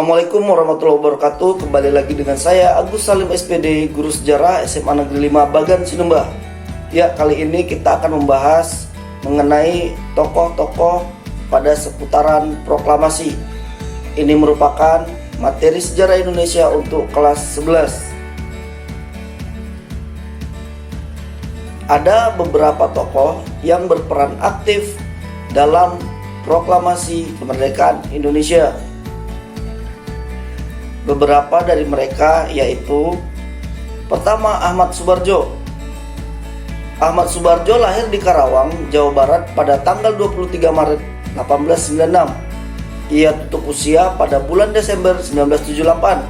Assalamualaikum warahmatullahi wabarakatuh. Kembali lagi dengan saya Agus Salim SPD, Guru Sejarah SMA Negeri 5 Bagan Sinumba. Ya, kali ini kita akan membahas mengenai tokoh-tokoh pada seputaran proklamasi. Ini merupakan materi sejarah Indonesia untuk kelas 11. Ada beberapa tokoh yang berperan aktif dalam proklamasi kemerdekaan Indonesia. Beberapa dari mereka yaitu: pertama, Ahmad Subarjo. Ahmad Subarjo lahir di Karawang, Jawa Barat pada tanggal 23 Maret 1896. Ia tutup usia pada bulan Desember 1978.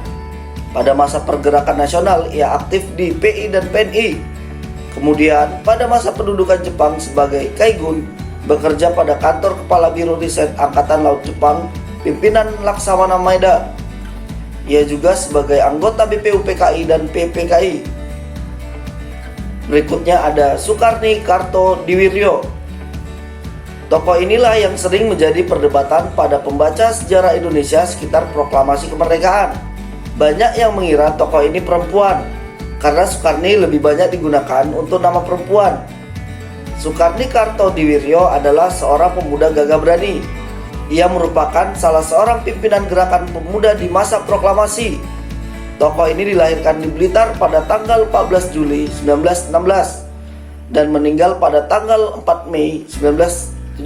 Pada masa pergerakan nasional, ia aktif di PI dan PNI. Kemudian, pada masa pendudukan Jepang sebagai Kaigun, bekerja pada kantor Kepala Biro Riset Angkatan Laut Jepang, pimpinan Laksamana Maeda. Ia juga sebagai anggota BPUPKI dan PPKI. Berikutnya ada Soekarni Kartodiwiryo. Tokoh inilah yang sering menjadi perdebatan pada pembaca sejarah Indonesia sekitar proklamasi kemerdekaan. Banyak yang mengira tokoh ini perempuan, karena Soekarni lebih banyak digunakan untuk nama perempuan. Soekarni Kartodiwiryo adalah seorang pemuda gagah berani. Ia merupakan salah seorang pimpinan gerakan pemuda di masa proklamasi. Tokoh ini dilahirkan di Blitar pada tanggal 14 Juli 1916 dan meninggal pada tanggal 4 Mei 1971.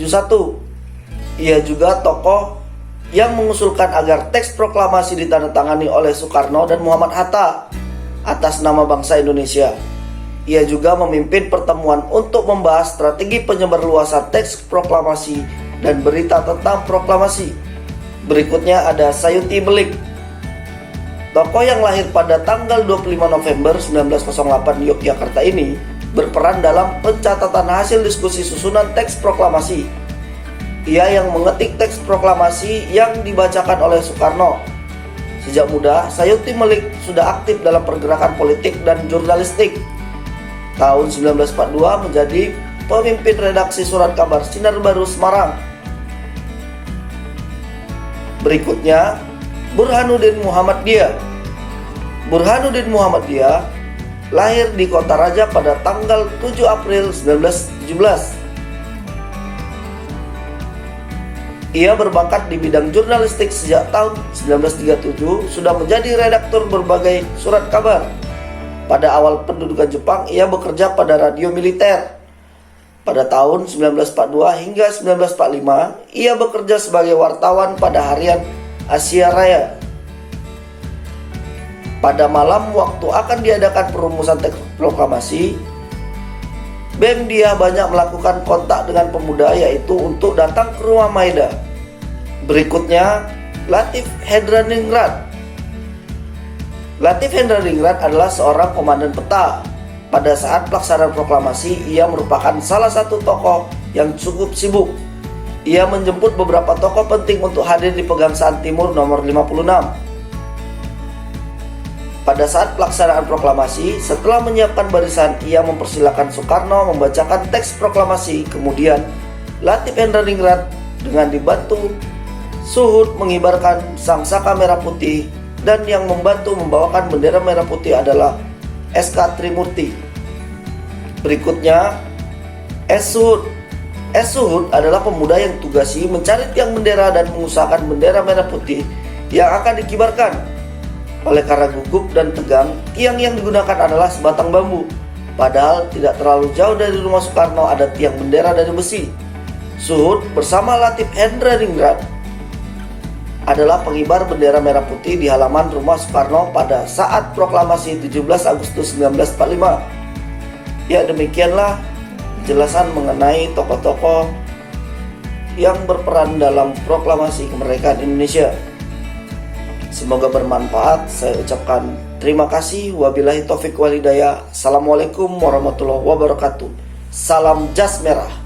Ia juga tokoh yang mengusulkan agar teks proklamasi ditandatangani oleh Soekarno dan Muhammad Hatta atas nama bangsa Indonesia. Ia juga memimpin pertemuan untuk membahas strategi penyebarluasan teks proklamasi dan berita tentang proklamasi. Berikutnya ada Sayuti Belik. Tokoh yang lahir pada tanggal 25 November 1908 di Yogyakarta ini berperan dalam pencatatan hasil diskusi susunan teks proklamasi. Ia yang mengetik teks proklamasi yang dibacakan oleh Soekarno. Sejak muda, Sayuti Belik sudah aktif dalam pergerakan politik dan jurnalistik. Tahun 1942 menjadi pemimpin redaksi surat kabar Sinar Baru Semarang. Berikutnya, Burhanuddin Muhammadiyah. Burhanuddin Muhammadiyah lahir di Kota Raja pada tanggal 7 April 1917. Ia berbakat di bidang jurnalistik sejak tahun 1937, sudah menjadi redaktur berbagai surat kabar. Pada awal pendudukan Jepang, ia bekerja pada radio militer. Pada tahun 1942 hingga 1945, ia bekerja sebagai wartawan pada harian Asia Raya. Pada malam waktu akan diadakan perumusan teks proklamasi, BEM dia banyak melakukan kontak dengan pemuda, yaitu untuk datang ke rumah Maeda. Berikutnya, Latif Hendraningrat. Latif Hendraningrat adalah seorang komandan peta. Pada saat pelaksanaan proklamasi, ia merupakan salah satu tokoh yang cukup sibuk. Ia menjemput beberapa tokoh penting untuk hadir di Pegangsaan Timur nomor 56. Pada saat pelaksanaan proklamasi, setelah menyiapkan barisan, ia mempersilahkan Soekarno membacakan teks proklamasi. Kemudian, Latif Hendraningrat dengan dibantu Suhud mengibarkan sangsaka merah putih, dan yang membantu membawakan bendera merah putih adalah SK Trimurti. Berikutnya, S. Suhud. S. Suhud adalah pemuda yang tugasi mencari tiang bendera dan mengusahakan bendera merah putih yang akan dikibarkan. Oleh karena gugup dan tegang, tiang yang digunakan adalah sebatang bambu. Padahal tidak terlalu jauh dari rumah Soekarno ada tiang bendera dari besi. Suhud bersama Latif Hendraningrat adalah pengibar bendera merah putih di halaman rumah Soekarno pada saat proklamasi 17 Agustus 1945. Ya, demikianlah penjelasan mengenai tokoh-tokoh yang berperan dalam proklamasi kemerdekaan Indonesia. Semoga bermanfaat. Saya ucapkan terima kasih. Wabillahi taufik wal hidayah. Assalamualaikum warahmatullahi wabarakatuh. Salam jas merah.